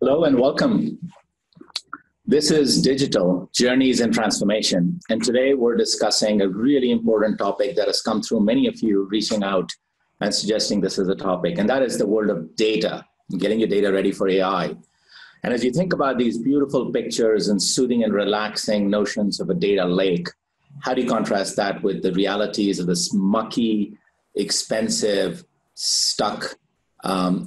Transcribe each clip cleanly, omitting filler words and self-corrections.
Hello and welcome. This is Digital Journeys and Transformation. And today we're discussing a really important topic that has come through many of you reaching out and suggesting this is a topic. And that is the world of data, getting your data ready for AI. And as you think about these beautiful pictures and soothing and relaxing notions of a data lake, how do you contrast that with the realities of this mucky, expensive, stuck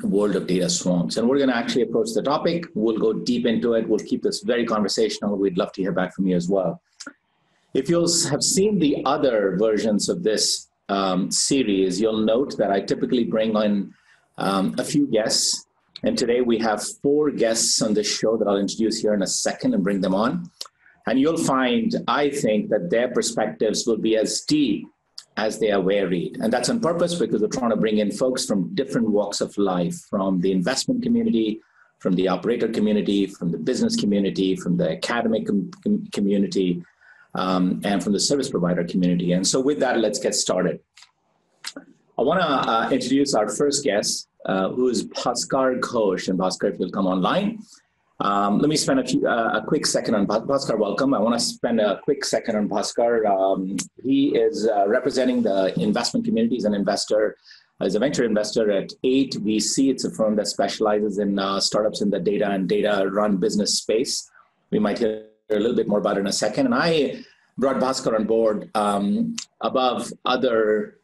world of data swarms? And we're going to actually approach the topic. We'll go deep into it. We'll keep this very conversational. We'd love to hear back from you as well. If you'll have seen the other versions of this series, you'll note that I typically bring on a few guests. And today we have 4 guests on this show that I'll introduce here in a second and bring them on. And you'll find, I think, that their perspectives will be as deep as they are varied. And that's on purpose because we're trying to bring in folks from different walks of life, from the investment community, from the operator community, from the business community, from the academic community, and from the service provider community. And so with that, let's get started. I want to introduce our first guest, who is Bhaskar Ghosh. And Bhaskar, if you'll come online. Let me spend a quick second on Bhaskar. Welcome. I want to spend a quick second on Bhaskar. He is representing the investment community. He's an investor. He's a venture investor at 8 VC. It's a firm that specializes in startups in the data and data-run business space. We might hear a little bit more about it in a second. And I brought Bhaskar on board above other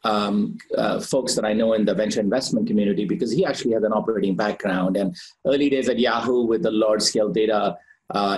folks that I know in the venture investment community because he actually has an operating background and early days at Yahoo with the large-scale data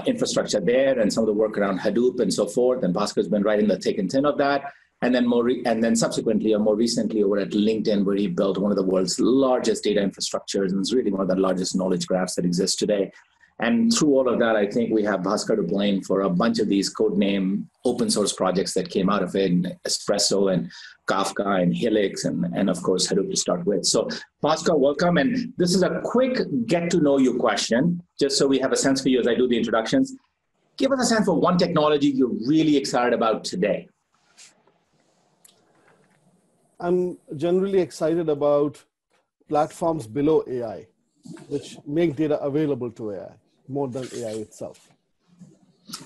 infrastructure there and some of the work around Hadoop and so forth. And Bhaskar's been right in the thick and thin of that. And then subsequently, or more recently, over at LinkedIn, where he built one of the world's largest data infrastructures and is really one of the largest knowledge graphs that exists today. And through all of that, I think we have Bhaskar to blame for a bunch of these codename open source projects that came out of it, and Espresso and Kafka and Helix and of course Hadoop to start with. So Bhaskar, welcome. And this is a quick get to know you question, just so we have a sense for you as I do the introductions. Give us a sense for one technology you're really excited about today. I'm generally excited about platforms below AI, which make data available to AI more than AI itself.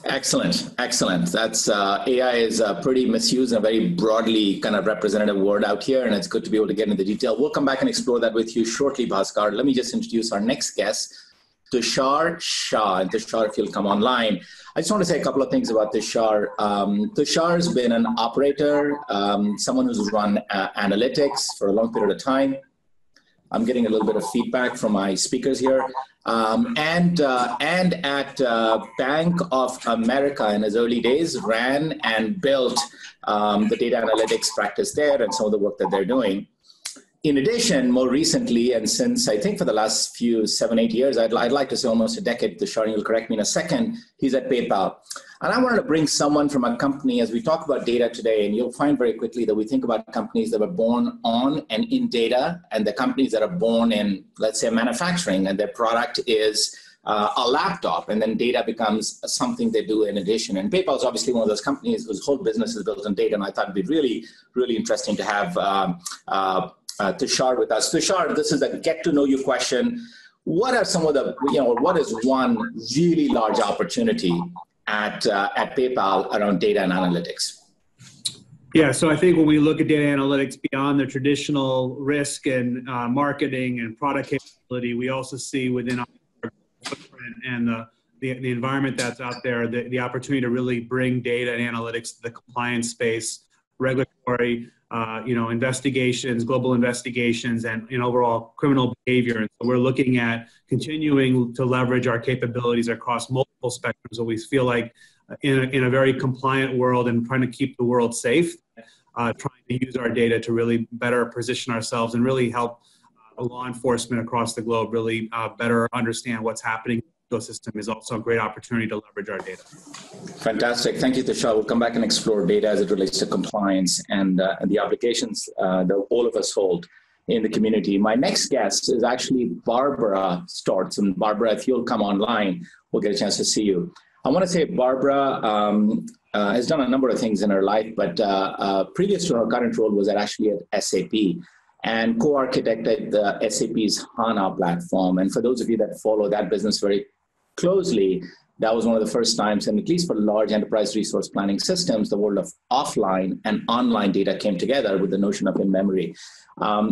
Excellent, excellent. That's AI is a pretty misused and a very broadly kind of representative word out here, and it's good to be able to get into the detail. We'll come back and explore that with you shortly, Bhaskar. Let me just introduce our next guest, Tushar Shah. And Tushar, if you'll come online. I just want to say a couple of things about Tushar. Tushar's been an operator, someone who's run analytics for a long period of time. I'm getting a little bit of feedback from my speakers here. And at Bank of America in his early days, ran and built the data analytics practice there and some of the work that they're doing. In addition, more recently, and since I think for the last 7, 8 years, I'd like to say almost a decade, Tushar, you'll correct me in a second, he's at PayPal. And I wanted to bring someone from a company, as we talk about data today, and you'll find very quickly that we think about companies that were born on and in data, and the companies that are born in, let's say, manufacturing, and their product is a laptop, and then data becomes something they do in addition. And PayPal is obviously one of those companies whose whole business is built on data, and I thought it'd be really, really interesting to have Tushar with us. Tushar, this is a get to know you question. What are some of the, what is one really large opportunity at PayPal around data and analytics? Yeah, so I think when we look at data analytics beyond the traditional risk and marketing and product capability, we also see within our footprint and the environment that's out there, the opportunity to really bring data and analytics to the compliance space, regulatory, investigations, global investigations, and overall criminal behavior. And so we're looking at continuing to leverage our capabilities across multiple spectrums. So we feel like in a very compliant world and trying to keep the world safe, trying to use our data to really better position ourselves and really help law enforcement across the globe really better understand what's happening. Ecosystem is also a great opportunity to leverage our data. Fantastic. Thank you, Tushar. We'll come back and explore data as it relates to compliance and the obligations that all of us hold in the community. My next guest is actually Barbara Stortz. And Barbara, if you'll come online, we'll get a chance to see you. I want to say Barbara has done a number of things in her life, but previous to her current role was actually at SAP. and co-architected the SAP's HANA platform. And for those of you that follow that business very closely, that was one of the first times, and at least for large enterprise resource planning systems, the world of offline and online data came together with the notion of in-memory.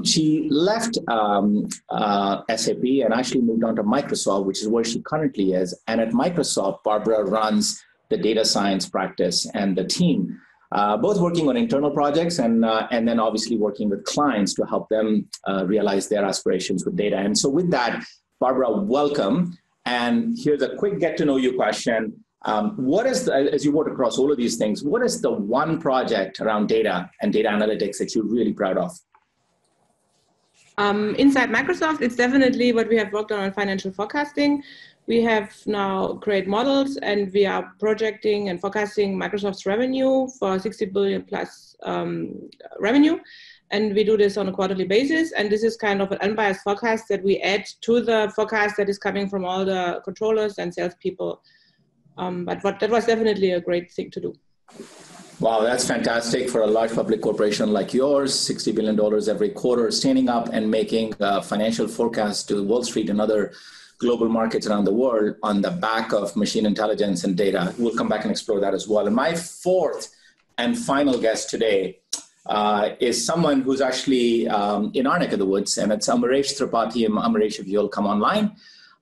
She left SAP and actually moved on to Microsoft, which is where she currently is. And at Microsoft, Barbara runs the data science practice and the team, both working on internal projects and then obviously working with clients to help them realize their aspirations with data. And so with that, Barbara, welcome. And here's a quick get to know you question. What is as you work across all of these things, what is the one project around data and data analytics that you're really proud of? Inside Microsoft, it's definitely what we have worked on financial forecasting. We have now great models, and we are projecting and forecasting Microsoft's revenue for 60 billion plus revenue. And we do this on a quarterly basis. And this is kind of an unbiased forecast that we add to the forecast that is coming from all the controllers and salespeople. But that was definitely a great thing to do. Wow, that's fantastic for a large public corporation like yours, $60 billion every quarter, standing up and making financial forecasts to Wall Street and other global markets around the world on the back of machine intelligence and data. We'll come back and explore that as well. And my fourth and final guest today is someone who's actually in our neck of the woods, and it's Amresh Thirdparty. And Amresh, if you'll come online.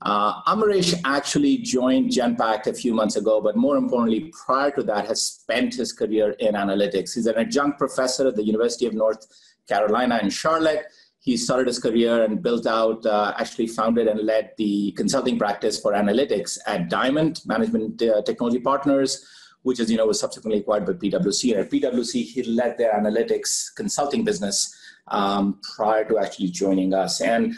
Amresh actually joined Genpact a few months ago, but more importantly, prior to that, has spent his career in analytics. He's an adjunct professor at the University of North Carolina in Charlotte. He started his career and built out, actually founded and led the consulting practice for analytics at Diamond Management Technology Partners, which, as you know, was subsequently acquired by PwC. And at PwC, he led their analytics consulting business prior to actually joining us. And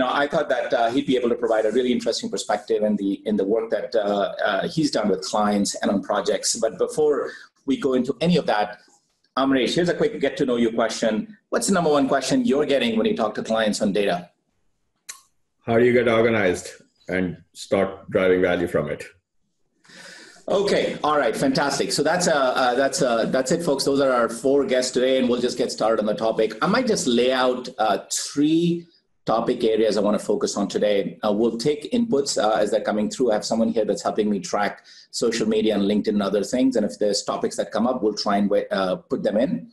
I thought that he'd be able to provide a really interesting perspective in the work that he's done with clients and on projects. But before we go into any of that, Amresh, here's a quick get to know you question. What's the number one question you're getting when you talk to clients on data? How do you get organized and start driving value from it? Okay. All right. Fantastic. So that's it, folks. Those are our four guests today, and we'll just get started on the topic. I might just lay out three topic areas I want to focus on today. We'll take inputs as they're coming through. I have someone here that's helping me track social media and LinkedIn and other things. And if there's topics that come up, we'll try and put them in.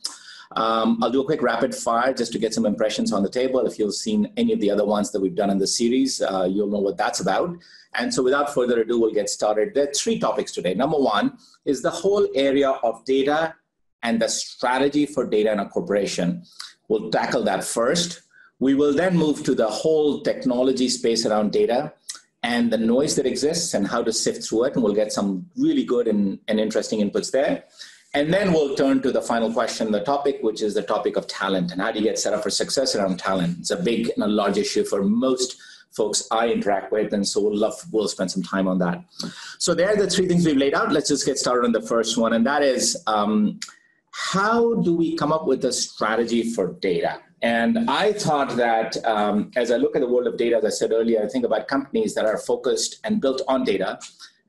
I'll do a quick rapid fire just to get some impressions on the table. If you've seen any of the other ones that we've done in the series, you'll know what that's about. And so without further ado, we'll get started. There are three topics today. Number one is the whole area of data and the strategy for data in a corporation. We'll tackle that first. We will then move to the whole technology space around data and the noise that exists and how to sift through it. And we'll get some really good and interesting inputs there. And then we'll turn to the final question, the topic, which is the topic of talent and how do you get set up for success around talent. It's a big and a large issue for most folks I interact with. And so we'll spend some time on that. So there are the three things we've laid out. Let's just get started on the first one. And that is, how do we come up with a strategy for data? And I thought that as I look at the world of data, as I said earlier, I think about companies that are focused and built on data,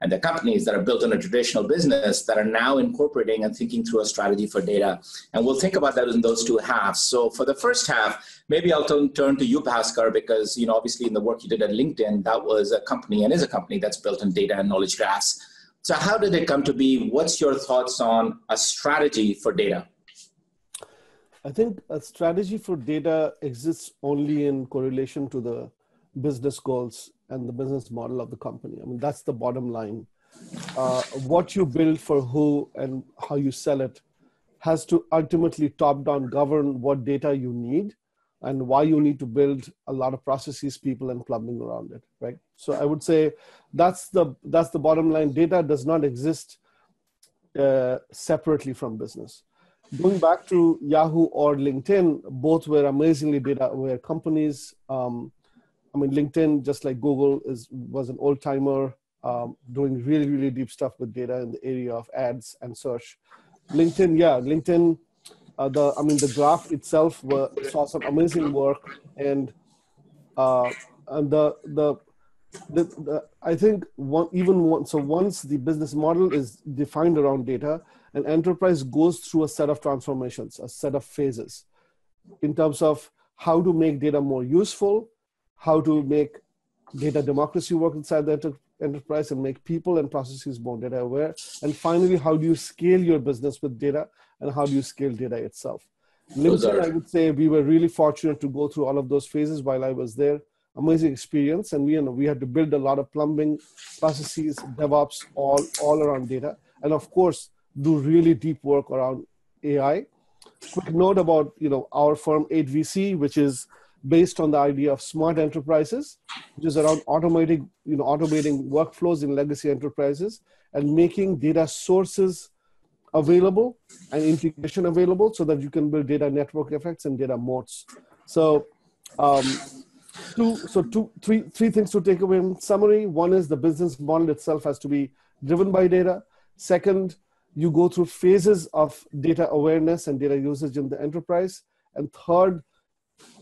and the companies that are built on a traditional business that are now incorporating and thinking through a strategy for data. And we'll think about that in those two halves. So for the first half, maybe I'll turn to you, Bhaskar, because obviously in the work you did at LinkedIn, that was a company and is a company that's built on data and knowledge graphs. So how did it come to be? What's your thoughts on a strategy for data? I think a strategy for data exists only in correlation to the business goals and the business model of the company. I mean, that's the bottom line. What you build for who and how you sell it has to ultimately top-down govern what data you need and why you need to build a lot of processes, people, and plumbing around it, right? So I would say that's the bottom line. Data does not exist separately from business. Going back to Yahoo or LinkedIn, both were amazingly data-aware companies. I mean, LinkedIn, just like Google, was an old-timer doing really, really deep stuff with data in the area of ads and search. LinkedIn, the graph itself saw some amazing work, and I think once the business model is defined around data, an enterprise goes through a set of transformations, a set of phases, in terms of how to make data more useful, how to make data democracy work inside the enterprise and make people and processes more data aware. And finally, how do you scale your business with data, and how do you scale data itself? LinkedIn, I would say we were really fortunate to go through all of those phases while I was there. Amazing experience. And we had to build a lot of plumbing, processes, DevOps, all around data. And of course, do really deep work around AI. Quick note about our firm 8VC, which is based on the idea of smart enterprises, which is around automating workflows in legacy enterprises and making data sources available and integration available so that you can build data network effects and data moats. So three things to take away in summary. One is the business model itself has to be driven by data. Second, you go through phases of data awareness and data usage in the enterprise. And third,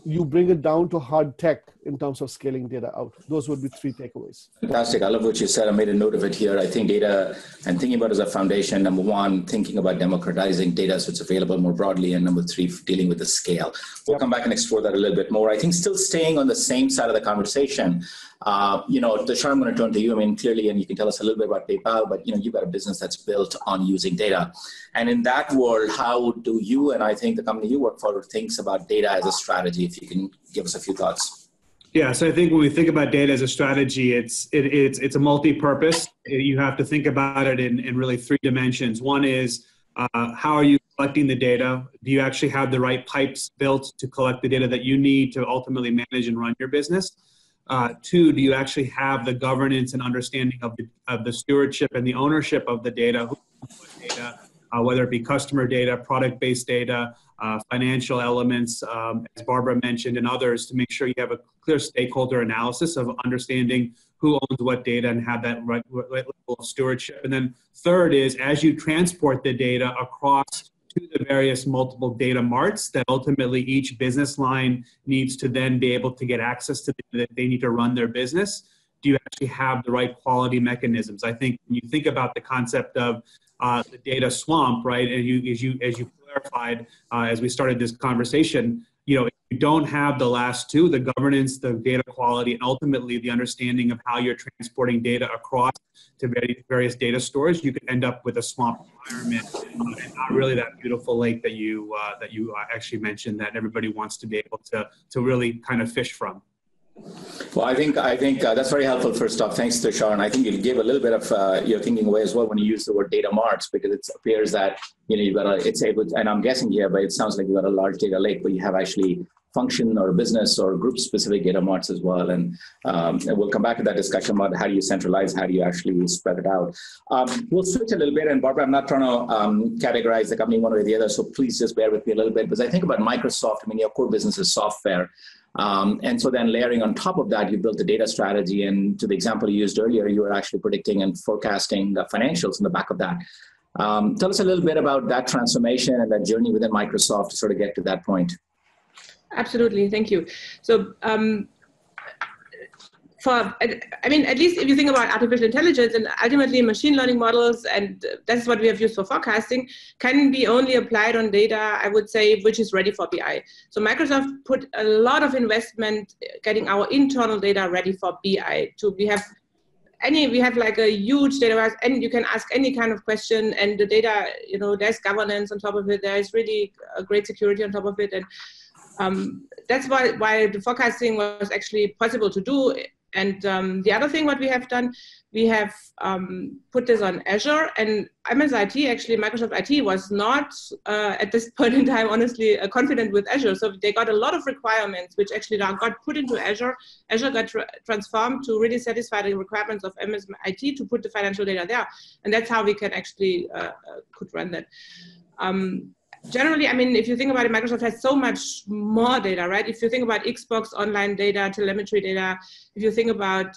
you bring it down to hard tech in terms of scaling data out. Those would be three takeaways. Fantastic. I love what you said. I made a note of it here. I think data and thinking about it as a foundation, number one, thinking about democratizing data so it's available more broadly. And number three, dealing with the scale. We'll come back and explore that a little bit more. I think still staying on the same side of the conversation, Tushar, I'm going to turn to you. I mean, clearly, and you can tell us a little bit about PayPal, but you've got a business that's built on using data. And in that world, how do you, and I think the company you work for, thinks about data as a strategy? If you can give us a few thoughts. Yeah, so I think when we think about data as a strategy, it's a multi-purpose. You have to think about it in really three dimensions. One is how are you collecting the data? Do you actually have the right pipes built to collect the data that you need to ultimately manage and run your business? Two, do you actually have the governance and understanding of the stewardship and the ownership of the data? Who owns what data? Whether it be customer data, product-based data, financial elements, as Barbara mentioned, and others, to make sure you have a clear stakeholder analysis of understanding who owns what data and have that right level of stewardship. And then third is, as you transport the data across to the various multiple data marts that ultimately each business line needs to then be able to get access to that they need to run their business, do you actually have the right quality mechanisms? I think when you think about the concept of the data swamp, right? And as you clarified as we started this conversation, if you don't have the last two, the governance, the data quality, and ultimately the understanding of how you're transporting data across to various data stores, you could end up with a swamp environment and not really that beautiful lake that you actually mentioned that everybody wants to be able to really kind of fish from. Well, I think that's very helpful. First off, thanks, Tushar. And I think you gave a little bit of your thinking away as well when you use the word data marts, because it appears that you've got it's able to, and I'm guessing here, but it sounds like you've got a large data lake, but you have actually function or business or group specific data marts as well. And we'll come back to that discussion about how do you centralize, how do you actually spread it out. We'll switch a little bit, and Barbara, I'm not trying to categorize the company one way or the other, so please just bear with me a little bit, because I think about Microsoft. I mean, your core business is software. And so then layering on top of that, you built a data strategy. And to the example you used earlier, you were actually predicting and forecasting the financials in the back of that. Tell us a little bit about that transformation and that journey within Microsoft to sort of get to that point. Absolutely. Thank you. So, at least if you think about artificial intelligence and ultimately machine learning models, and that's what we have used for forecasting, can be only applied on data, I would say, which is ready for BI. So Microsoft put a lot of investment getting our internal data ready for BI. We have like a huge database, and you can ask any kind of question, and the data, there's governance on top of it. There is really a great security on top of it. And that's why the forecasting was actually possible to do. And the other thing what we have done, we have put this on Azure, and Microsoft IT was not at this point in time, honestly, confident with Azure. So they got a lot of requirements which actually got put into Azure. Azure got transformed to really satisfy the requirements of MS IT to put the financial data there. And that's how we can actually could run that. Generally, if you think about it, Microsoft has so much more data, right? If you think about Xbox online data, telemetry data, if you think about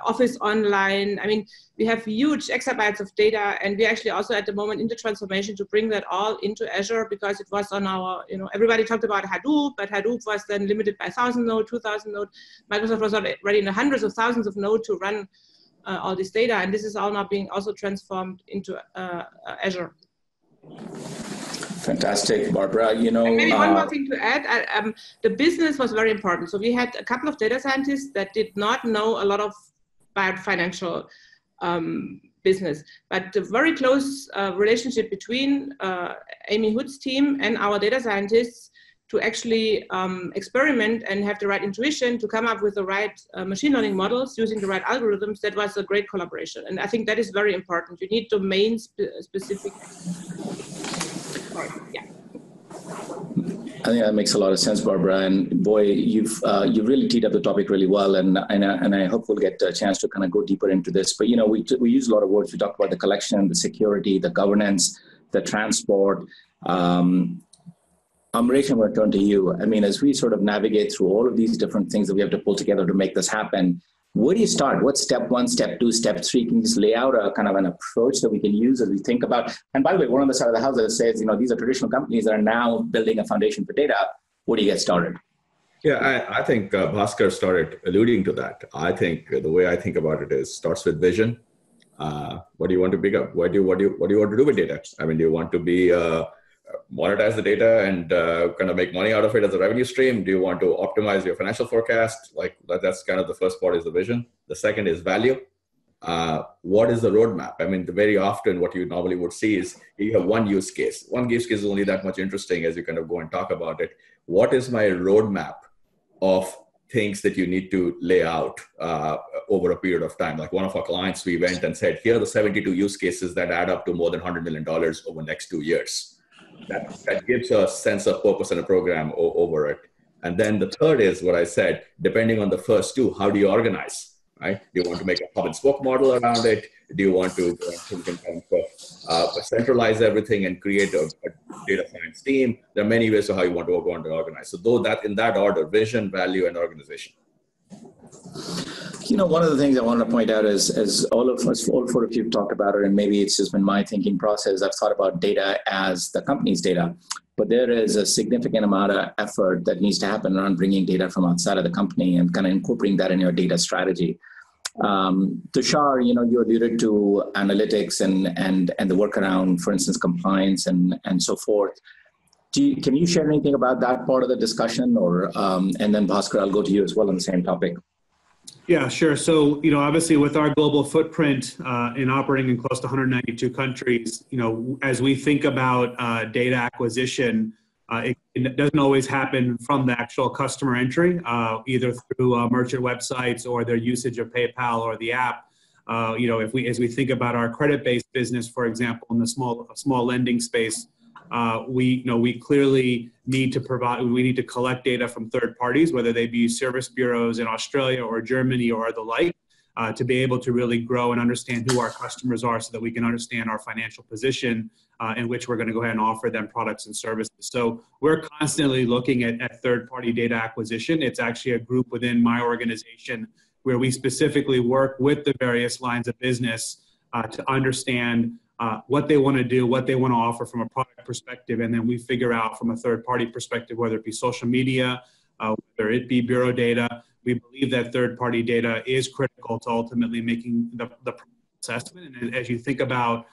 Office Online, we have huge exabytes of data, and we actually also at the moment in the transformation to bring that all into Azure, because it was on our, everybody talked about Hadoop, but Hadoop was then limited by 1,000 nodes, 2,000 nodes. Microsoft was already in the hundreds of thousands of nodes to run all this data, and this is all now being also transformed into Azure. Fantastic, Barbara. And maybe one more thing to add, the business was very important. So we had a couple of data scientists that did not know a lot about financial business, but the very close relationship between Amy Hood's team and our data scientists to actually experiment and have the right intuition to come up with the right machine learning models using the right algorithms, that was a great collaboration. And I think that is very important. You need domain specific. Yeah. I think that makes a lot of sense, Barbara. And boy, you've really teed up the topic really well. And I hope we'll get a chance to kind of go deeper into this. But you know, we use a lot of words. We talked about the collection, the security, the governance, the transport. Amrish, I'm going to turn to you. I mean, as we sort of navigate through all of these different things that we have to pull together to make this happen, where do you start? What's step 1, step 2, step 3? Can you just lay out a kind of an approach that we can use as we think about? And by the way, we're on the side of the house that says, you know, these are traditional companies that are now building a foundation for data. Where do you get started? Yeah, I think Bhaskar started alluding to that. I think the way I think about it is starts with vision. What do you want to pick up? What do you want to do with data? I mean, do you want to be monetize the data and kind of make money out of it as a revenue stream? Do you want to optimize your financial forecast? Like that's kind of the first part is the vision. The second is value. What is the roadmap? I mean, very often what you normally would see is you have one use case. One use case is only that much interesting as you kind of go and talk about it. What is my roadmap of things that you need to lay out over a period of time? Like one of our clients, we went and said, here are the 72 use cases that add up to more than $100 million over the next 2 years. That gives a sense of purpose and a program over it. And then the third is what I said, depending on the first two, how do you organize, right? Do you want to make a hub and spoke model around it? Do you want to centralize everything and create a data science team? There are many ways of how you want to organize. So though that in that order, vision, value, and organization. You know, one of the things I wanted to point out is, as all four of you talked about it, and maybe it's just been my thinking process, I've thought about data as the company's data, but there is a significant amount of effort that needs to happen around bringing data from outside of the company and kind of incorporating that in your data strategy. Tushar, you know, you alluded to analytics and the work around, for instance, compliance and so forth. Can you share anything about that part of the discussion? Or and then Bhaskar, I'll go to you as well on the same topic. Yeah, sure. So, you know, obviously with our global footprint in operating in close to 192 countries, you know, as we think about data acquisition, it doesn't always happen from the actual customer entry, either through merchant websites or their usage of PayPal or the app. You know, as we think about our credit-based business, for example, in the small lending space, we clearly need to collect data from third parties, whether they be service bureaus in Australia or Germany or the like, to be able to really grow and understand who our customers are so that we can understand our financial position in which we're going to go ahead and offer them products and services. So we're constantly looking at third-party data acquisition. It's actually a group within my organization where we specifically work with the various lines of business to understand what they want to do, what they want to offer from a product perspective, and then we figure out from a third-party perspective, whether it be social media, whether it be bureau data. We believe that third-party data is critical to ultimately making the assessment. And as you think about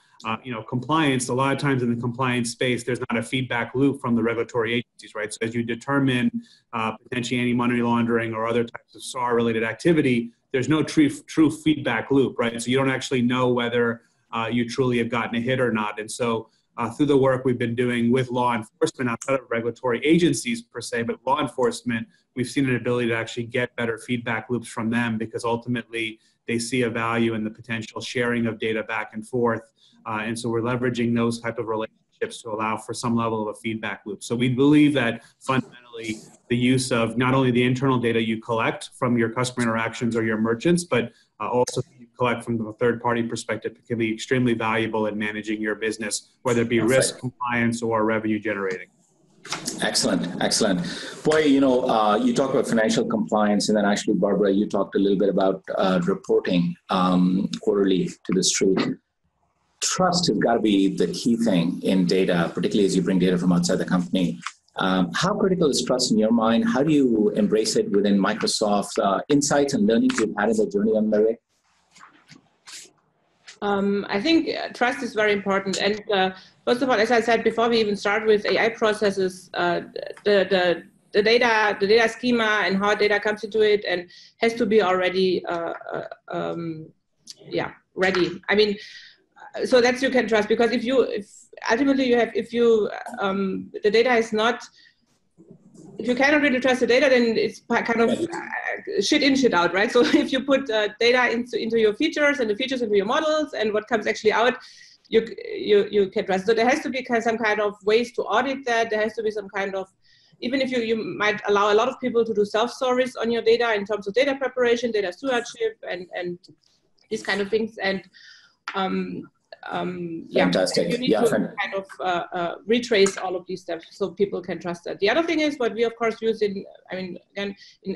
compliance, a lot of times in the compliance space, there's not a feedback loop from the regulatory agencies, right? So as you determine potentially any money laundering or other types of SAR-related activity, there's no true feedback loop, right? So you don't actually know whether you truly have gotten a hit or not. And so through the work we've been doing with law enforcement, outside of regulatory agencies per se, but law enforcement, we've seen an ability to actually get better feedback loops from them because ultimately they see a value in the potential sharing of data back and forth. And so we're leveraging those type of relationships to allow for some level of a feedback loop. So we believe that fundamentally the use of not only the internal data you collect from your customer interactions or your merchants, but also you collect from the third-party perspective can be extremely valuable in managing your business, whether it be risk, compliance, or revenue generating. Excellent, excellent. Boy, you talk about financial compliance, and then actually, Barbara, you talked a little bit about reporting quarterly to the street. Trust has got to be the key thing in data, particularly as you bring data from outside the company. How critical is trust in your mind? How do you embrace it within Microsoft? Insights and learnings you've had in the journey on the way? I think trust is very important. And first of all, as I said before, we even start with AI processes, the data schema and how data comes into it, and has to be already ready. I mean, so that you can trust, because if ultimately the data is not, if you cannot really trust the data, then it's kind of shit in, shit out, right? So if you put data into your features and the features into your models, and what comes actually out, you can trust. So there has to be some kind of ways to audit that. There has to be some kind of, even if you might allow a lot of people to do self-service on your data in terms of data preparation, data stewardship, and these kind of things. And Fantastic. you need to kind of retrace all of these steps so people can trust that. The other thing is what we of course use in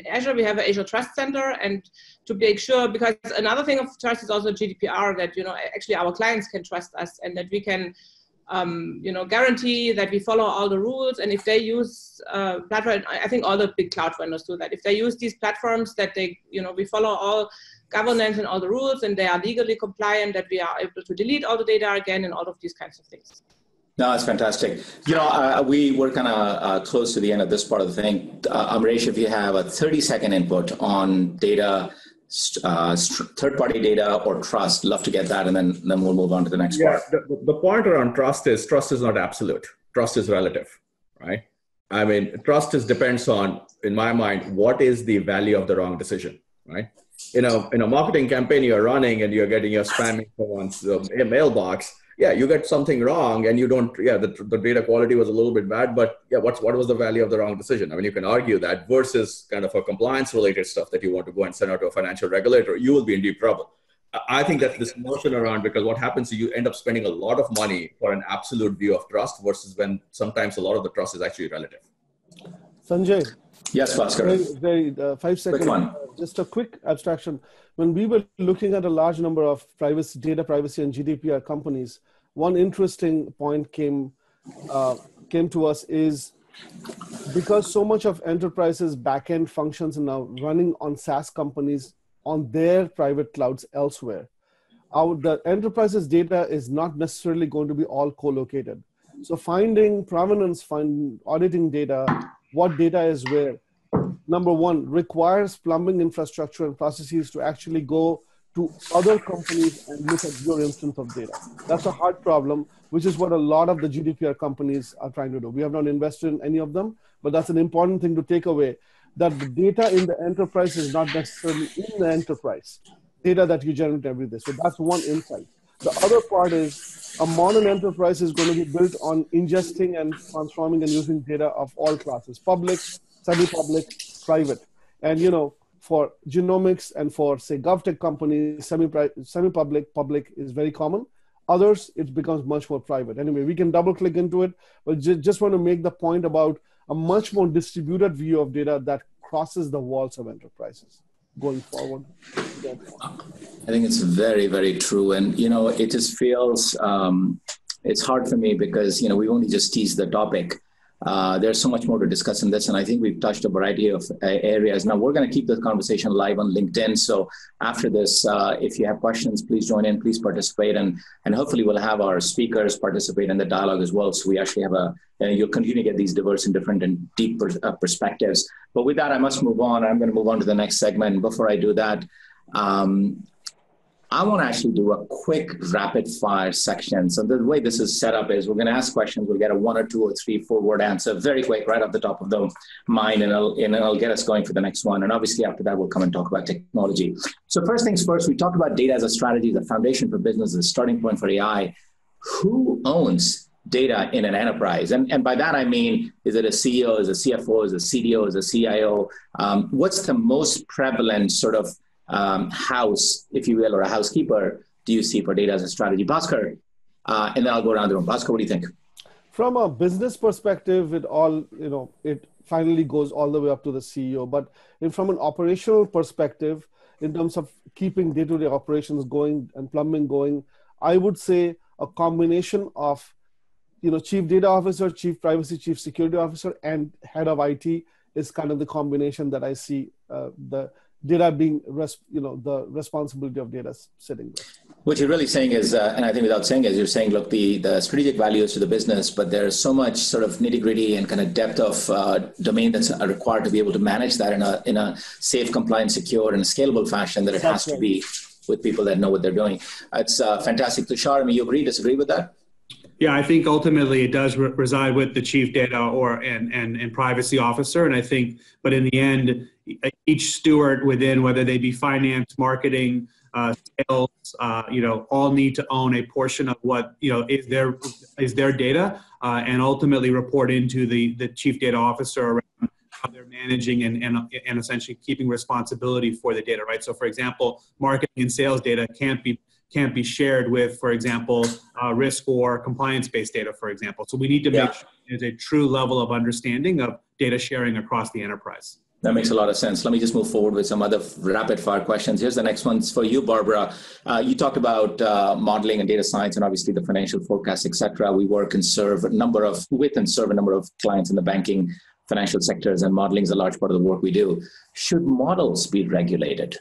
Azure, we have an Azure Trust Center, and to make sure, because another thing of trust is also GDPR, that actually our clients can trust us, and that we can guarantee that we follow all the rules. And if they use platform, I think all the big cloud vendors do that. If they use these platforms, that we follow all governance and all the rules, and they are legally compliant, that we are able to delete all the data again, and all of these kinds of things. No, it's fantastic. We're kind of close to the end of this part of the thing. Amresh, if you have a 30-second input on data, third-party data or trust, love to get that, and then we'll move on to the next part. The point around trust is not absolute. Trust is relative, right? I mean, trust depends on, in my mind, what is the value of the wrong decision, right? In a marketing campaign you're running and you're getting your spamming someone's mailbox, you get something wrong and you don't, the data quality was a little bit bad, but what was the value of the wrong decision? I mean, you can argue that versus kind of a compliance related stuff that you want to go and send out to a financial regulator, you will be in deep trouble. I think that's this notion around, because what happens is you end up spending a lot of money for an absolute view of trust versus when sometimes a lot of the trust is actually relative. Sanjay. Yes, Bhaskar. Very 5 seconds. Just a quick abstraction. When we were looking at a large number of data privacy and GDPR companies, one interesting point came to us is, because so much of enterprises' backend functions are now running on SaaS companies on their private clouds elsewhere, the enterprise's data is not necessarily going to be all co-located. So finding provenance, auditing data, what data is where, number one, requires plumbing infrastructure and processes to actually go to other companies and look at your instance of data. That's a hard problem, which is what a lot of the GDPR companies are trying to do. We have not invested in any of them, but that's an important thing to take away, that the data in the enterprise is not necessarily in the enterprise, data that you generate every day. So that's one insight. The other part is a modern enterprise is going to be built on ingesting and transforming and using data of all classes, public, semi-public, private. And, for genomics and for, say, GovTech companies, semi-public, public is very common. Others, it becomes much more private. Anyway, we can double click into it, but just want to make the point about a much more distributed view of data that crosses the walls of enterprises going forward. I think it's very, very true. And, it just feels, it's hard for me because, we only just teased the topic. There's so much more to discuss in this, and I think we've touched a variety of areas. Now, we're going to keep this conversation live on LinkedIn. So after this, if you have questions, please join in, please participate, and hopefully we'll have our speakers participate in the dialogue as well. So we actually have you'll continue to get these diverse and different and deep perspectives. But with that, I must move on. I'm going to move on to the next segment. Before I do that, I want to actually do a quick rapid fire section. So the way this is set up is we're going to ask questions. We'll get a 1 or 2 or 3, 4 word answer, very quick, right off the top of the mind, and it'll get us going for the next one. And obviously after that, we'll come and talk about technology. So first things first, we talked about data as a strategy, the foundation for business, the starting point for AI. Who owns data in an enterprise? And by that, I mean, is it a CEO, is it a CFO, is it a CDO, is it a CIO? What's the most prevalent sort of house, if you will, or a housekeeper do you see for data as a strategy? Bhaskar, and then I'll go around the room. Bhaskar, what do you think? From a business perspective, it finally goes all the way up to the CEO. But from an operational perspective, in terms of keeping day-to-day operations going and plumbing going, I would say a combination of chief data officer, chief privacy, chief security officer, and head of IT is kind of the combination that I see the data being, the responsibility of data sitting there. What you're really saying is, and I think without saying is, you're saying, look, the strategic value is to the business, but there's so much sort of nitty gritty and kind of depth of domain that's required to be able to manage that in a safe, compliant, secure, and scalable fashion that it has to be with people that know what they're doing. It's fantastic. Tushar, I mean, you agree, disagree with that? Yeah, I think ultimately it does reside with the chief data and privacy officer. And I think, but in the end, each steward within, whether they be finance, marketing, sales, all need to own a portion of what, is their data and ultimately report into the chief data officer around how they're managing and essentially keeping responsibility for the data, right? So for example, marketing and sales data can't be shared with, for example, risk or compliance-based data, for example. So we need to make sure there's a true level of understanding of data sharing across the enterprise. That makes a lot of sense. Let me just move forward with some other rapid fire questions. Here's the next one's for you, Barbara. You talked about modeling and data science and obviously the financial forecast, et cetera. We work and serve a number of clients in the banking, financial sectors, and modeling is a large part of the work we do. Should models be regulated?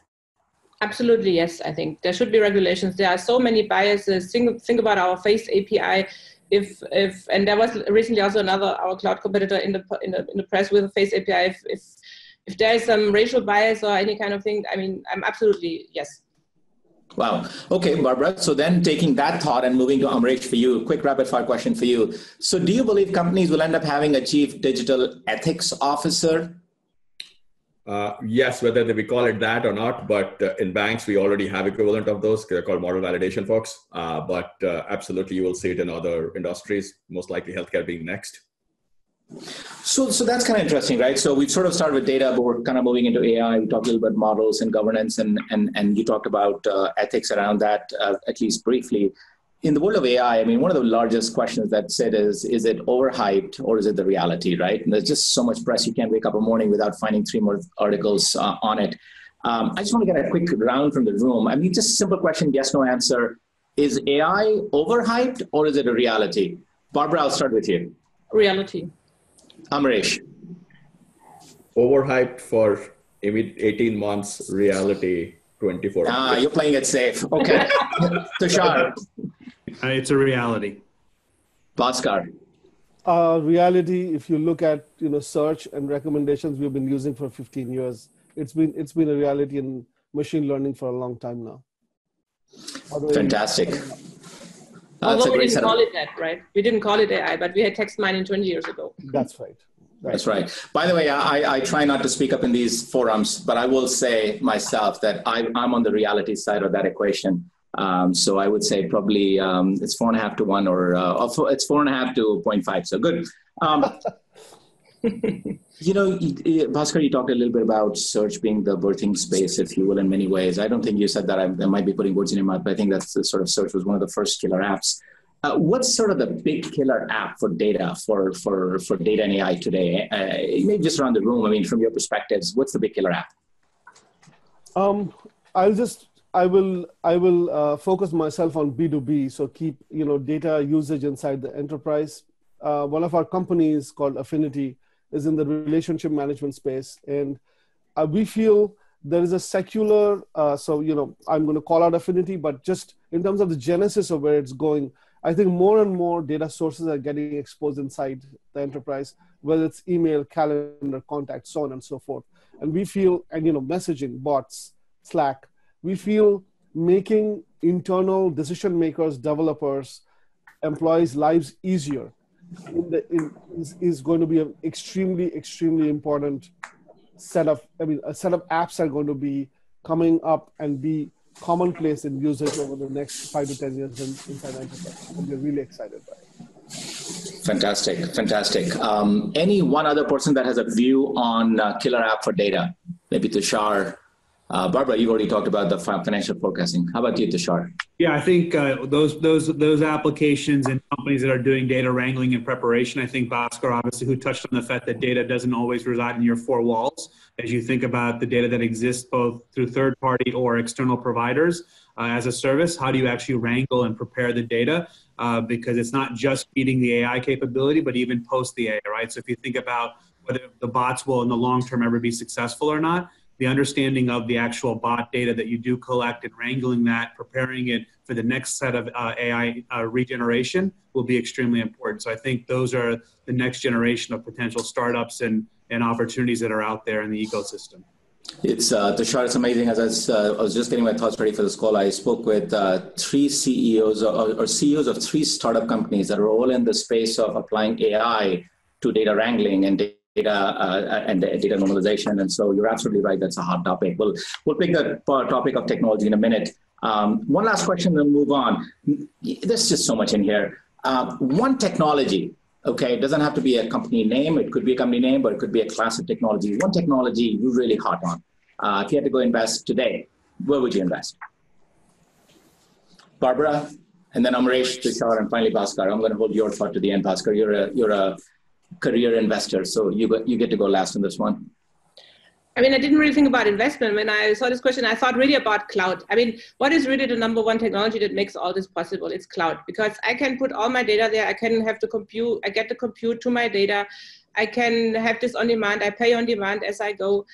Absolutely, yes. I think there should be regulations. There are so many biases. Think about our Face API. And there was recently also our cloud competitor in the press with a Face API. If there is some racial bias or any kind of thing, I mean, I'm absolutely yes. Wow. Okay, Barbara. So then taking that thought and moving to Amresh for you, quick rapid fire question for you. So do you believe companies will end up having a chief digital ethics officer? Yes, whether we call it that or not, but in banks, we already have equivalent of those. They're called model validation folks. But absolutely, you will see it in other industries, most likely healthcare being next. So that's kind of interesting, right? So we've sort of started with data, but we're kind of moving into AI. We talked a little bit models and governance, and you talked about ethics around that, at least briefly. In the world of AI, I mean, one of the largest questions that said is it overhyped or is it the reality, right? And there's just so much press, you can't wake up a morning without finding 3 more articles on it. I just want to get a quick round from the room. I mean, just a simple question, yes, no answer. Is AI overhyped or is it a reality? Barbara, I'll start with you. Reality. Amresh. Overhyped for 18 months, reality 24. You're playing it safe. Okay. Tushar. It's a reality. Bhaskar. Reality, if you look at search and recommendations we've been using for 15 years, it's been a reality in machine learning for a long time now. Fantastic. Although we didn't call it that, right? We didn't call it AI, but we had text mining 20 years ago. That's right. That's right. By the way, I try not to speak up in these forums, but I will say myself that I'm on the reality side of that equation. So I would say probably it's 4.5 to 1 or it's 4.5 to 0.5. So good. Bhaskar, you talked a little bit about search being the birthing space, if you will, in many ways. I don't think you said that. I might be putting words in your mouth, but I think that's the sort of search was one of the first killer apps. What's sort of the big killer app for data, for data and AI today? Maybe just around the room, I mean, from your perspectives, what's the big killer app? I will focus myself on B2B. So keep, data usage inside the enterprise. One of our companies called Affinity is in the relationship management space. And we feel there is a secular, I'm going to call out Affinity, but just in terms of the genesis of where it's going, I think more and more data sources are getting exposed inside the enterprise, whether it's email, calendar, contact, so on and so forth. And we feel, messaging, bots, Slack, we feel making internal decision makers, developers, employees' lives easier is going to be an extremely, extremely important set of apps are going to be coming up and be commonplace in usage over the next 5 to 10 years inside enterprise. And we're really excited by it. Fantastic. Any one other person that has a view on killer app for data? Maybe Tushar. Barbara, you've already talked about the financial forecasting. How about you, Tushar? Yeah, I think those applications and companies that are doing data wrangling and preparation, I think Bhaskar, obviously, who touched on the fact that data doesn't always reside in your 4 walls. As you think about the data that exists both through third-party or external providers as a service, how do you actually wrangle and prepare the data? Because it's not just feeding the AI capability, but even post the AI, right? So if you think about whether the bots will in the long term ever be successful or not, the understanding of the actual bot data that you do collect and wrangling that, preparing it for the next set of AI regeneration will be extremely important. So I think those are the next generation of potential startups and opportunities that are out there in the ecosystem. It's Tushar, it's amazing. As I was just getting my thoughts ready for this call, I spoke with three CEOs or CEOs of three startup companies that are all in the space of applying AI to data wrangling and data normalization. And so you're absolutely right. That's a hot topic. We'll pick the topic of technology in a minute. One last question, then move on. There's just so much in here. One technology. Okay, it doesn't have to be a company name. It could be a company name, but it could be a class of technology. One technology you're really hot on. If you had to go invest today, where would you invest? Barbara, and then Amresh, Tushar, and finally Bhaskar. I'm going to hold your thought to the end, Bhaskar. You're a career investor, so you get to go last on this one. I mean, I didn't really think about investment. When I saw this question, I thought really about cloud. I mean, what is really the number one technology that makes all this possible? It's cloud, because I can put all my data there. I can have to compute. I get the compute to my data. I can have this on demand. I pay on demand as I go.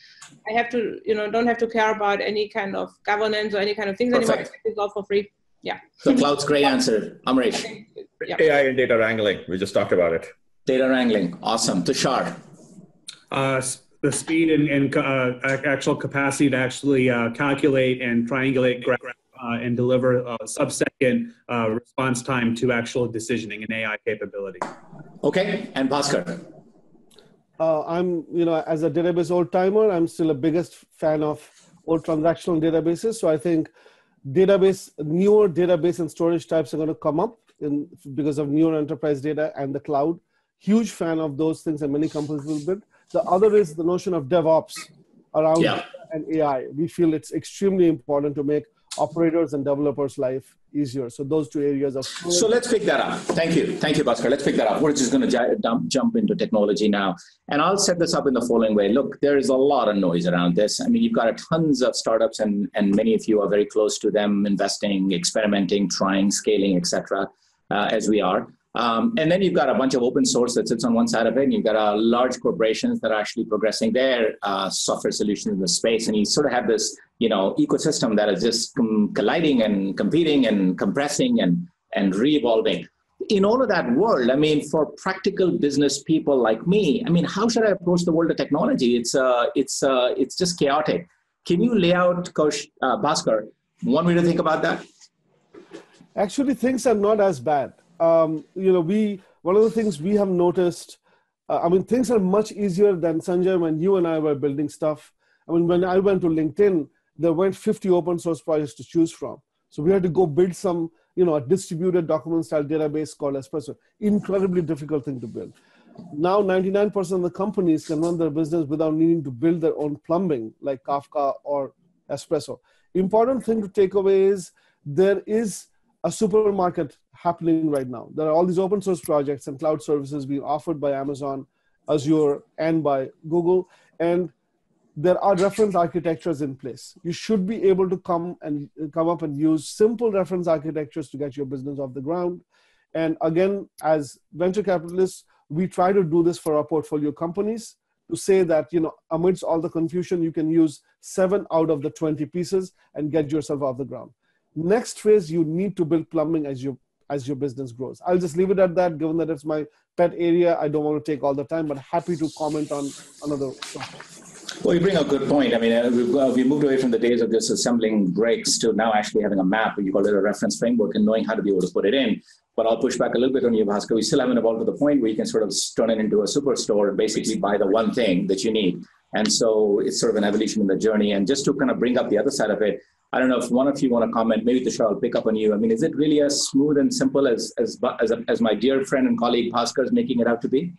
I have to, don't have to care about any kind of governance or any kind of things anymore. It's all for free. Yeah. So cloud's great answer. Amresh. Yeah. AI and data wrangling. We just talked about it. Data wrangling. Awesome. Tushar. The speed and actual capacity to actually calculate and triangulate and deliver sub-second response time to actual decisioning and AI capability. Okay, and Bhaskar. I'm, as a database old timer, I'm still a biggest fan of old transactional databases. So I think newer database and storage types are going to come up because of newer enterprise data and the cloud. Huge fan of those things, and many companies will build. The other is the notion of DevOps around and AI. We feel it's extremely important to make operators and developers' life easier. So those two areas are. So let's pick that up. Thank you, Bhaskar. Let's pick that up. We're just going to jump into technology now. And I'll set this up in the following way. Look, there is a lot of noise around this. I mean, you've got tons of startups, and many of you are very close to them, investing, experimenting, trying, scaling, etc., as we are. And then you've got a bunch of open source that sits on one side of it, and you've got large corporations that are actually progressing their software solutions in the space. And you sort of have this, ecosystem that is just colliding and competing and compressing and re-evolving. In all of that world, I mean, for practical business people like me, I mean, how should I approach the world of technology? It's just chaotic. Can you lay out, Coach Bhaskar, one way to think about that? Actually, things are not as bad. One of the things we have noticed, things are much easier than Sanjay when you and I were building stuff. I mean, when I went to LinkedIn, there weren't 50 open source projects to choose from. So we had to go build some, a distributed document style database called Espresso. Incredibly difficult thing to build. Now, 99% of the companies can run their business without needing to build their own plumbing like Kafka or Espresso. Important thing to take away is there is a supermarket happening right now. There are all these open source projects and cloud services being offered by Amazon, Azure, and by Google. And there are reference architectures in place. You should be able to come up and use simple reference architectures to get your business off the ground. And again, as venture capitalists, we try to do this for our portfolio companies to say that, amidst all the confusion, you can use 7 out of the 20 pieces and get yourself off the ground. Next phase, you need to build plumbing as your business grows. I'll just leave it at that, given that it's my pet area. I don't want to take all the time, but happy to comment on another topic. Well, you bring a good point. I mean, we moved away from the days of just assembling bricks to now actually having a map, or you call it a reference framework, and knowing how to be able to put it in. But I'll push back a little bit on you, Bhaskar. We still haven't evolved to the point where you can sort of turn it into a superstore and basically buy the one thing that you need. And so it's sort of an evolution in the journey. And just to kind of bring up the other side of it, I don't know if one of you want to comment. Maybe Tushar, I'll pick up on you. I mean, is it really as smooth and simple as my dear friend and colleague Bhaskar is making it out to be?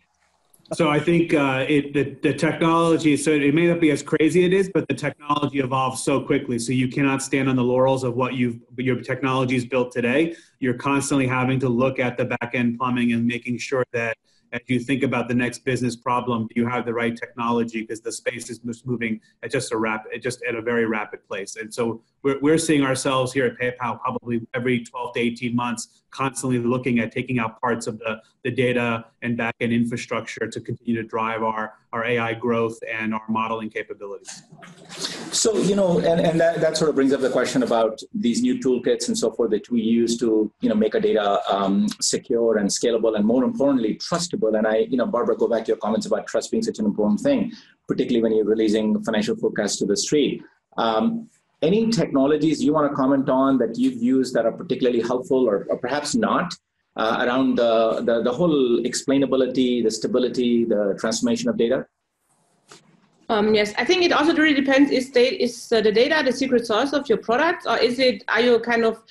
So I think the technology, so it may not be as crazy it is, but the technology evolves so quickly. So you cannot stand on the laurels of what your technology is built today. You're constantly having to look at the back end plumbing and making sure that as you think about the next business problem, do you have the right technology? Because the space is moving at just at a very rapid pace. And so we're seeing ourselves here at PayPal probably every 12 to 18 months, constantly looking at taking out parts of the data and back-end infrastructure to continue to drive our AI growth and our modeling capabilities. So, and that sort of brings up the question about these new toolkits and so forth that we use to, make our data secure and scalable and more importantly, trustable. And Barbara, go back to your comments about trust being such an important thing, particularly when you're releasing financial forecasts to the street. Any technologies you want to comment on that you've used that are particularly helpful or perhaps not around the whole explainability, the stability, the transformation of data? Yes, I think it also really depends. Is the data the secret sauce of your product, or are you kind of,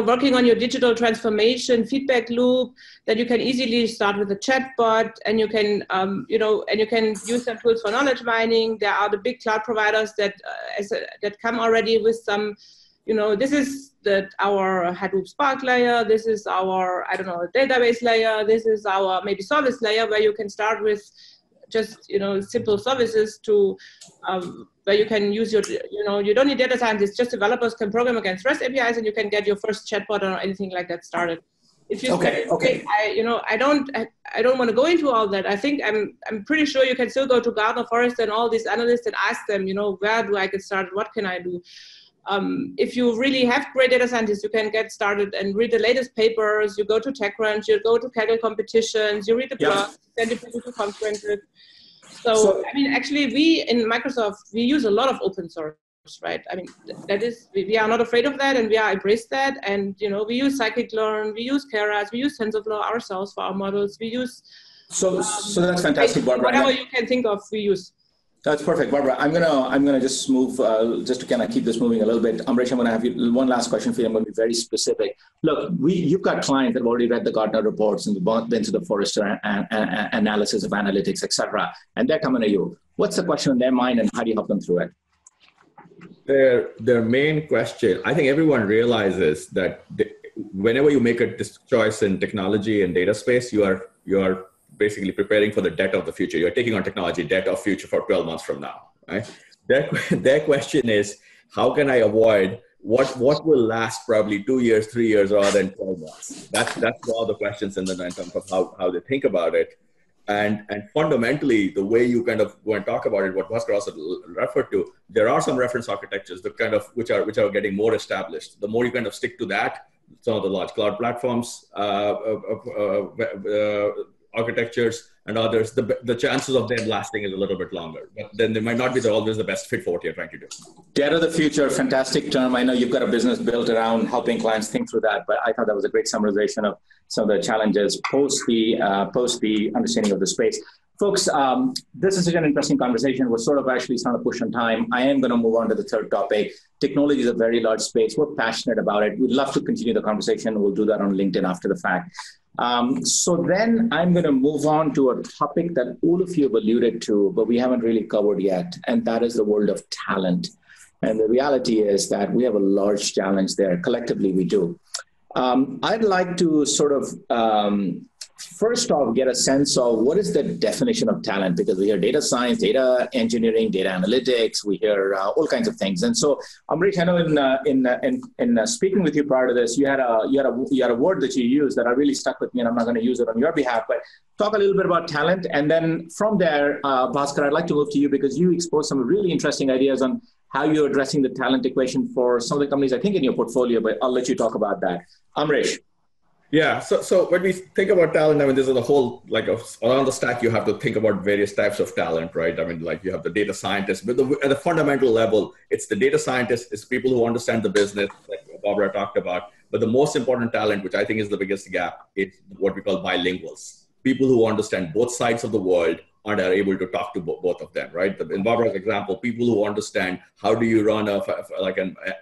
working on your digital transformation feedback loop that you can easily start with a chatbot and you can, and you can use some tools for knowledge mining. There are the big cloud providers that come already with some, this is our Hadoop Spark layer. This is our, database layer. This is our maybe service layer where you can start with just, simple services to where you can use your, you don't need data scientists, just developers can program against REST APIs and you can get your first chatbot or anything like that started. If you okay. I don't want to go into all that. I think I'm pretty sure you can still go to Gartner, Forrest and all these analysts and ask them, where do I get started? What can I do? If you really have great data scientists, you can get started and read the latest papers. You go to TechCrunch, you go to Kaggle competitions, you read the blogs, send people to conferences. So, actually, we in Microsoft, we use a lot of open source, right? We are not afraid of that and we are embrace that. And, we use scikit-learn, we use Keras, we use TensorFlow ourselves for our models. We use... So that's fantastic, Barbara. Whatever you can think of, we use. That's perfect, Barbara. I'm gonna just move just to kind of keep this moving a little bit. Amrish, I'm gonna have you one last question for you. I'm gonna be very specific. Look, you've got clients that have already read the Gartner reports and been to the Forrester analysis of analytics, etc., and they're coming to you. What's the question in their mind, and how do you help them through it? Their main question, I think everyone realizes that whenever you make a choice in technology and data space, you are basically preparing for the debt of the future. You're taking on technology debt of future for 12 months from now, right? Their question is, how can I avoid what will last probably 2 years, 3 years, rather than 12 months? That's all the questions in terms of how they think about it. And fundamentally, the way you kind of go and talk about it, what Bhaskar also referred to, there are some reference architectures that kind of which are getting more established. The more you kind of stick to that, some of the large cloud platforms, architectures and others, the chances of them lasting is a little bit longer. But then they might not be always the best fit for what you're trying to do. Debt of the future, fantastic term. I know you've got a business built around helping clients think through that, but I thought that was a great summarization of some of the challenges post the understanding of the space. Folks, this is such an interesting conversation. We're sort of actually starting to push on time. I am going to move on to the third topic. Technology is a very large space. We're passionate about it. We'd love to continue the conversation. We'll do that on LinkedIn after the fact. So then I'm going to move on to a topic that all of you have alluded to, but we haven't really covered yet, and that is the world of talent. And the reality is that we have a large challenge there. Collectively, we do. I'd like to sort of, first off, get a sense of what is the definition of talent, because we hear data science, data engineering, data analytics, we hear all kinds of things. And so, Amrish, I know in speaking with you prior to this, you had a word that you used that I really stuck with me, and I'm not going to use it on your behalf, but talk a little bit about talent. And then from there, Bhaskar, I'd like to move to you because you exposed some really interesting ideas on how you're addressing the talent equation for some of the companies, I think, in your portfolio, but I'll let you talk about that. Amrish. Yeah, so when we think about talent, this is a whole, around the stack, you have to think about various types of talent, right? You have the data scientists, but at the fundamental level, it's the data scientists, it's people who understand the business, like Barbara talked about. But the most important talent, which I think is the biggest gap, is what we call bilinguals. People who understand both sides of the world and are able to talk to both of them, right? In Barbara's example, people who understand how do you run an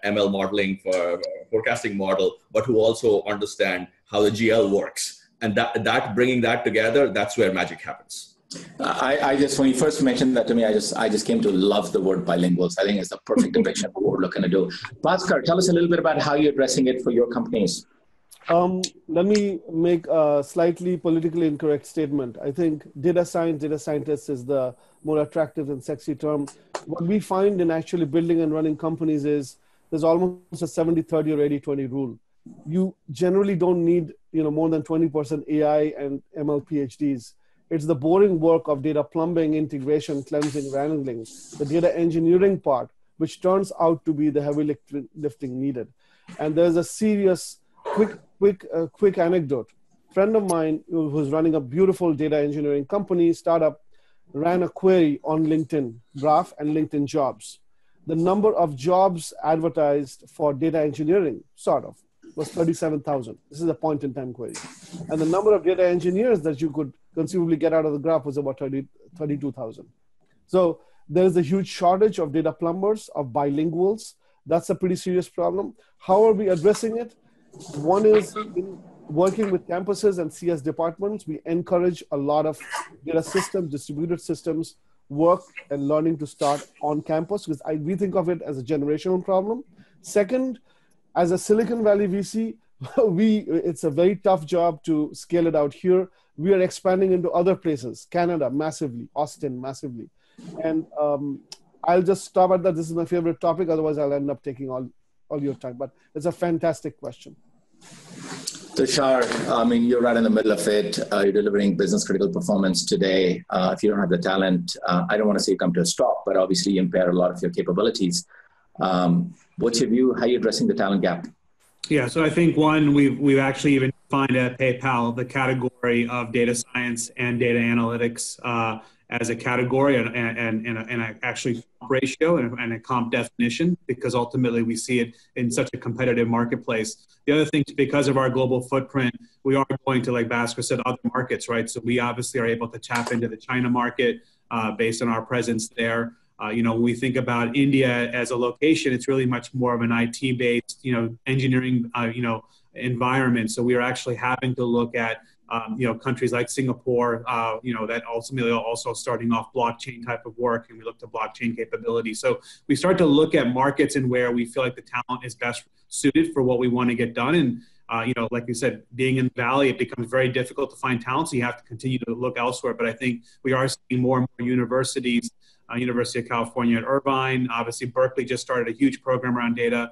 ML modeling for forecasting model, but who also understand how the GL works. And that bringing that together, that's where magic happens. I just, when you first mentioned that to me, I just came to love the word bilinguals. I think it's the perfect depiction of what we're looking to do. Bhaskar, tell us a little bit about how you're addressing it for your companies. Let me make a slightly politically incorrect statement. I think data scientist is the more attractive and sexy term. What we find in actually building and running companies is there's almost a 70-30 or 80-20 rule. You generally don't need more than 20% AI and ML PhDs. It's the boring work of data plumbing, integration, cleansing, wrangling, the data engineering part, which turns out to be the heavy lifting needed. And there's a serious quick anecdote. A friend of mine who's running a beautiful data engineering company, startup, ran a query on LinkedIn Graph and LinkedIn Jobs. The number of jobs advertised for data engineering, was 37,000. This is a point-in-time query. And the number of data engineers that you could conceivably get out of the graph was about 32,000. So there's a huge shortage of data plumbers, of bilinguals. That's a pretty serious problem. How are we addressing it? One is in working with campuses and CS departments. We encourage a lot of data systems, distributed systems, work and learning to start on campus, because we think of it as a generational problem. Second, as a Silicon Valley VC, it's a very tough job to scale it out here. We are expanding into other places, Canada massively, Austin massively. And I'll just stop at that. This is my favorite topic. Otherwise, I'll end up taking all your time. But it's a fantastic question. Tushar, you're right in the middle of it. You're delivering business critical performance today. If you don't have the talent, I don't want to say you come to a stop, but obviously you impair a lot of your capabilities. What's your view? How are you addressing the talent gap? Yeah, so I think one, we've actually even defined at PayPal the category of data science and data analytics as a category and actually ratio and a comp definition, because ultimately we see it in such a competitive marketplace. The other thing, because of our global footprint, we are going to, like Bhaskar said, other markets, right? So we obviously are able to tap into the China market based on our presence there. When we think about India as a location, it's really much more of an IT-based, engineering, environment. So we are actually having to look at, countries like Singapore, that ultimately are also starting off blockchain type of work, and we look to blockchain capability. So we start to look at markets and where we feel like the talent is best suited for what we want to get done. And, like you said, being in the Valley, it becomes very difficult to find talent. So you have to continue to look elsewhere. But I think we are seeing more and more universities, University of California at Irvine. Obviously, Berkeley just started a huge program around data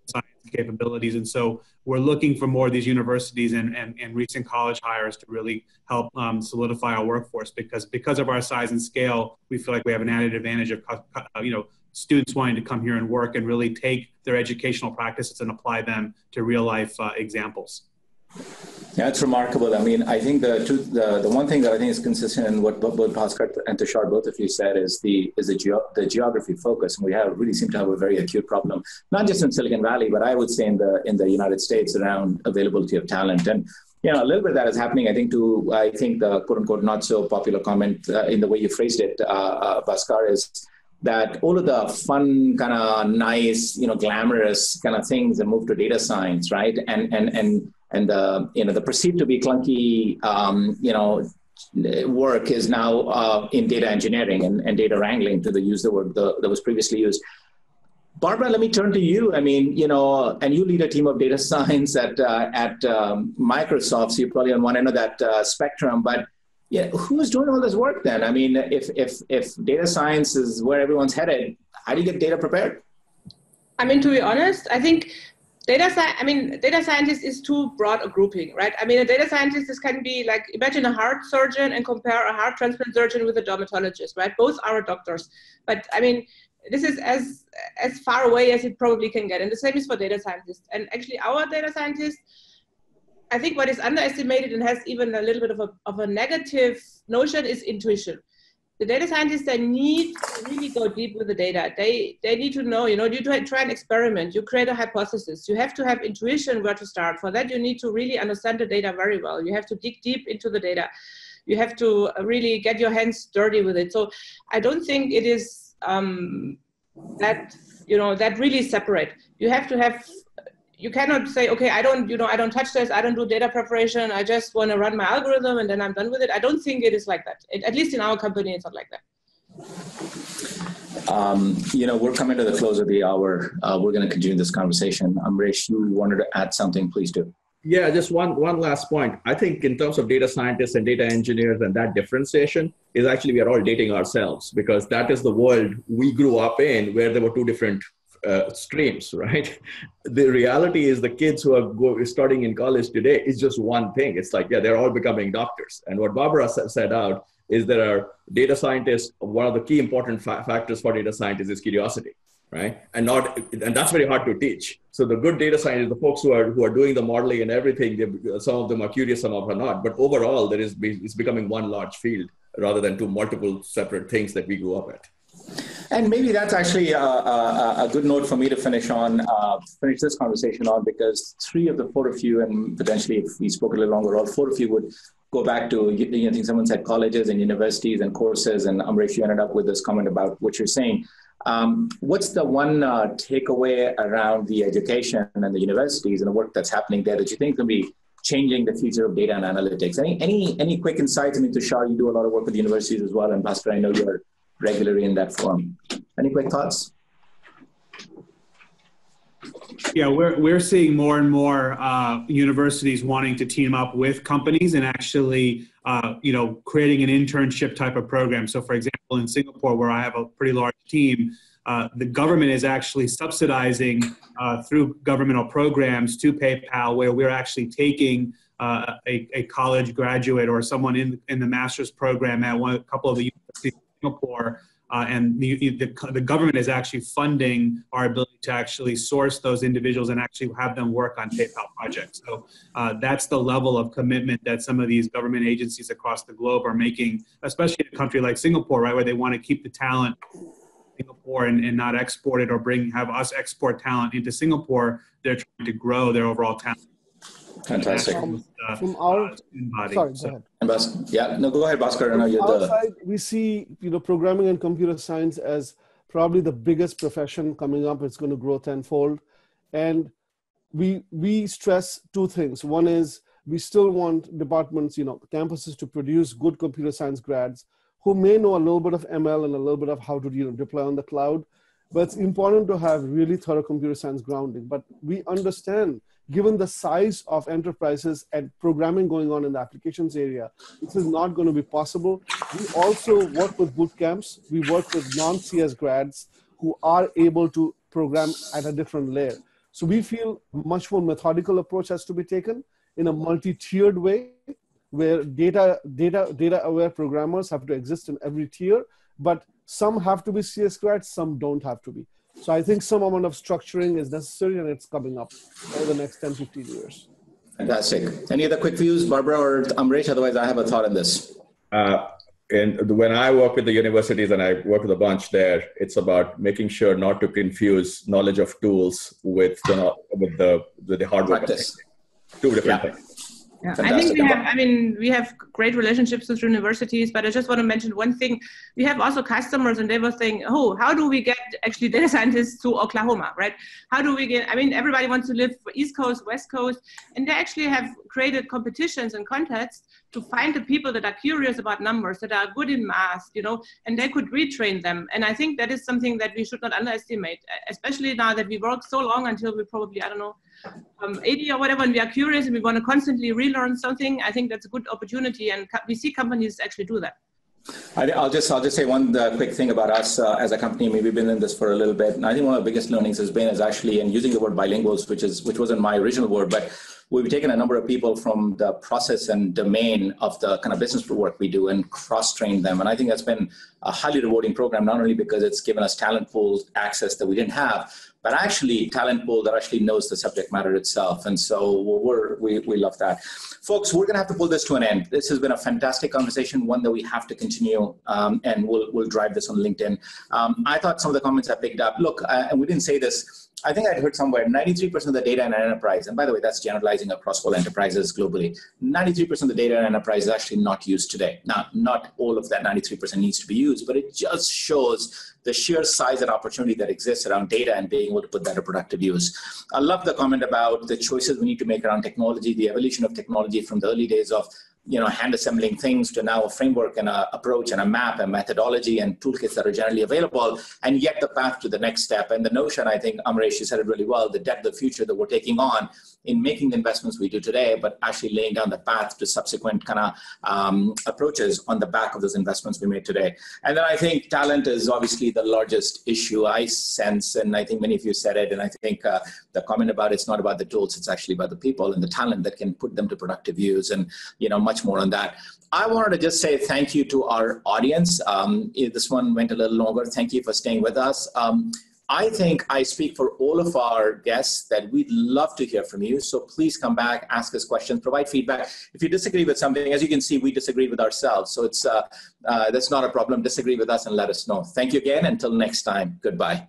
science capabilities. And so we're looking for more of these universities and recent college hires to really help solidify our workforce, because of our size and scale, we feel like we have an added advantage of, students wanting to come here and work and really take their educational practices and apply them to real life examples. Yeah, it's remarkable. I think the one thing that I think is consistent in what both Bhaskar and Tushar, both of you said, is the geography focus. And we really seem to have a very acute problem, not just in Silicon Valley, but I would say in the United States around availability of talent. And a little bit of that is happening, I think the quote unquote not so popular comment in the way you phrased it, Bhaskar, is that all of the fun, kind of nice, glamorous kind of things that move to data science, right? And the perceived to be clunky, work is now in data engineering and data wrangling, to use the word that was previously used. Barbara, let me turn to you. And you lead a team of data science at Microsoft, so you're probably on one end of that spectrum. But yeah, who's doing all this work then? If data science is where everyone's headed, how do you get data prepared? To be honest, I think data scientist is too broad a grouping, right? A data scientist can be like, imagine a heart surgeon and compare a heart transplant surgeon with a dermatologist, right? Both are doctors. But this is as far away as it probably can get. And the same is for data scientists. And actually our data scientists, I think what is underestimated and has even a little bit of a negative notion is intuition. The data scientists, they need to really go deep with the data. They need to know, you try an experiment, you create a hypothesis. You have to have intuition where to start. For that, you need to really understand the data very well. You have to dig deep into the data. You have to really get your hands dirty with it. So I don't think it is that really separate. You have to have, you cannot say, okay, I don't touch this, I don't do data preparation, I just want to run my algorithm and then I'm done with it. I don't think it is like that. At least in our company, it's not like that. We're coming to the close of the hour. We're going to continue this conversation. Amrish, you wanted to add something, please do. Yeah, just one last point. I think in terms of data scientists and data engineers and that differentiation is actually we are all dating ourselves, because that is the world we grew up in, where there were two different streams, right? The reality is the kids who are starting in college today is just one thing. It's like, yeah, they're all becoming doctors. And what Barbara set out is there are data scientists. One of the key important factors for data scientists is curiosity, right? And that's very hard to teach. So the good data scientists, the folks who are doing the modeling and everything, some of them are curious, some of them are not. But overall, it's becoming one large field rather than two multiple separate things that we grew up at. And maybe that's actually a good note for me to finish this conversation on, because 3 of the 4 of you, and potentially if we spoke a little longer, all 4 of you would go back to, I think someone said colleges and universities and courses, and Amrish, you ended up with this comment about what you're saying. What's the one takeaway around the education and the universities and the work that's happening there that you think can be changing the future of data and analytics? Any quick insights? I mean, Tushar, you do a lot of work with universities as well, and Bhaskar, I know you're regularly in that forum. Any quick thoughts? Yeah, we're seeing more and more universities wanting to team up with companies and actually, creating an internship type of program. So, for example, in Singapore, where I have a pretty large team, the government is actually subsidizing through governmental programs to PayPal, where we're actually taking a college graduate or someone in the master's program at a couple of the universities in Singapore. And the government is actually funding our ability to actually source those individuals and actually have them work on PayPal projects. So that's the level of commitment that some of these government agencies across the globe are making, especially in a country like Singapore, right, where they want to keep the talent in Singapore and not export it or have us export talent into Singapore. They're trying to grow their overall talent. Fantastic. From our sorry, go ahead. Yeah, no, go ahead, Bhaskar. From our side, we see programming and computer science as probably the biggest profession coming up. It's going to grow tenfold, and we stress 2 things. One is we still want departments, campuses to produce good computer science grads who may know a little bit of ML and a little bit of how to deploy on the cloud. But it's important to have really thorough computer science grounding. But we understand, given the size of enterprises and programming going on in the applications area, this is not going to be possible. We also work with boot camps. We work with non-CS grads who are able to program at a different layer. So we feel a much more methodical approach has to be taken in a multi-tiered way, where data-aware programmers have to exist in every tier, but some have to be CS grads, some don't have to be. So I think some amount of structuring is necessary, and it's coming up over the next 10, 15 years. Fantastic. Any other quick views, Barbara or Amrish? Otherwise, I have a thought on this. And when I work with the universities, and I work with a bunch there, it's about making sure not to confuse knowledge of tools with the hardware. Practice. 2 different things. Yeah, I think we have great relationships with universities, but I just want to mention one thing. We have also customers, and they were saying, oh, how do we get actually data scientists to Oklahoma, right? How do we get, everybody wants to live East Coast, West Coast, and they actually have created competitions and contests to find the people that are curious about numbers, that are good in math, and they could retrain them. And I think that is something that we should not underestimate, especially now that we work so long until we probably, 80 or whatever, and we are curious and we want to constantly relearn something. I think that's a good opportunity, and we see companies actually do that. I'll just say one quick thing about us as a company. Maybe we've been in this for a little bit, and I think one of the biggest learnings is actually in using the word bilinguals, which wasn't my original word, but we've taken a number of people from the process and domain of the kind of business work we do and cross-trained them. And I think that's been a highly rewarding program, not only because it's given us talent pools access that we didn't have, but actually talent pool that actually knows the subject matter itself. And so we love that. Folks, we're going to have to pull this to an end. This has been a fantastic conversation, one that we have to continue, and we'll drive this on LinkedIn. I thought some of the comments I picked up, look, and we didn't say this, I think I'd heard somewhere 93% of the data in an enterprise, and by the way, that's generalizing across all enterprises globally, 93% of the data in an enterprise is actually not used today. Now, not all of that 93% needs to be used, but it just shows the sheer size and opportunity that exists around data and being able to put that to productive use. I love the comment about the choices we need to make around technology, the evolution of technology from the early days of hand assembling things to now a framework and an approach and a map and methodology and toolkits that are generally available, and yet the path to the next step. And the notion, I think, Amrish, you said it really well, the depth of future that we're taking on in making the investments we do today, but actually laying down the path to subsequent kind of approaches on the back of those investments we made today. And then I think talent is obviously the largest issue I sense, and I think many of you said it, and I think the comment about it's not about the tools, it's actually about the people and the talent that can put them to productive use, and much more on that. I wanted to just say thank you to our audience. This one went a little longer. Thank you for staying with us. I think I speak for all of our guests that we'd love to hear from you. So please come back, ask us questions, provide feedback. If you disagree with something, as you can see, we disagree with ourselves. So that's not a problem. Disagree with us and let us know. Thank you again. Until next time, goodbye.